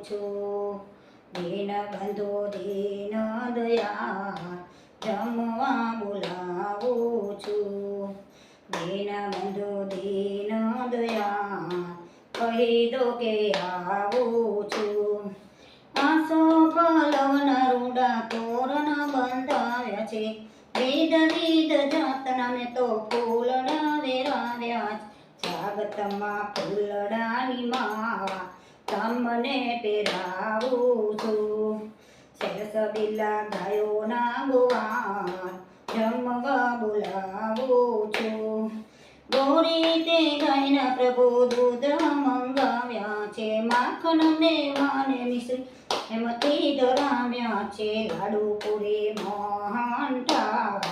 છું। દીનબંધુ દીન દયાળ જમવા બોલાવું છું। દીનબંધુ દીન દયાળ કહી દો કે આવું છું। આસો પલવના રૂડા તોરણ બંધાવ્યા છે। વિધ વિધ જાતના મેં તો ફૂલડા વેરાવ્યા છે। સ્વાગતમાં ફૂલડાની માળા તમને પહેરાવું છું। સરસબીલા ગાયોના ગોવાળ જમવા બોલાવું છું। ગોરી તે ગાયના પ્રભુ દૂધ મંગાવ્યા છે। માખણ મેવાને મિશ્રી એમથી ધરાવ્યા છે। લાડુ પૂરી મોહનથાળ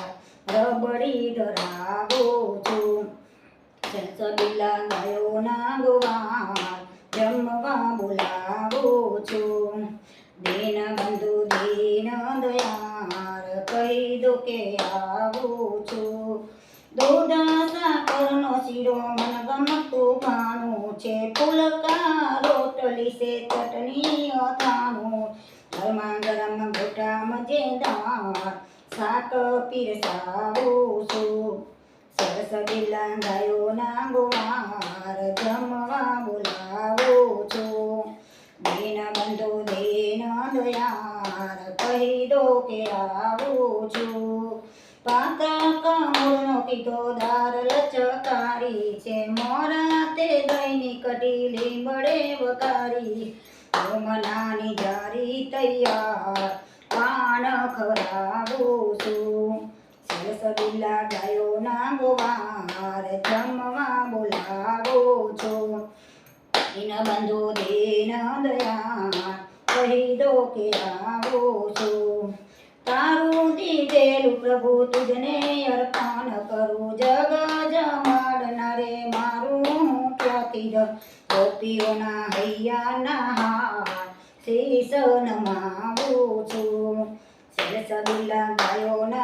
રબડી ધરાવું છું। સરસબીલા ગાયોના ગોવાળ જમવા બોલાવું છું। દીનબંધુ દીન દયાળ કહી દો કે આવું છું। દૂધ સાકરનો શીરો મનગમતું ખાણું છે। ફુલકા રોટલી છે ચટણી અથાણું। ગરમા ગરમ ગોટા મજેદાર શાક પીરસાવું છું। સરસબીલા ગાયોના ગોવાળ જમવા બોલાવું છું। દીનબંધુ દીન દયાળ કહી દો કે આવું છું। પાતળ કમળનો કીધો દાર લચકારી છે। મોરા તે દહીંની કઢી લીમડે વઘારી। મનાની જારી તૈયાર પાન ખવડાવું છું। સરસબીલા ગાયોના ગોવાળ જમવા બોલાવું છું। દીનબંધુ દીન દયાળ કહી દો કે આવું છું। તારું દીધેલું પ્રભુ તુજને અર્પણ કરું। જગ જમાડનારે મારું હું ક્યાંથી દ ગોપીઓના હૈયાના હાર શીશ નમાવું છું। સરસબીલા ગાયોના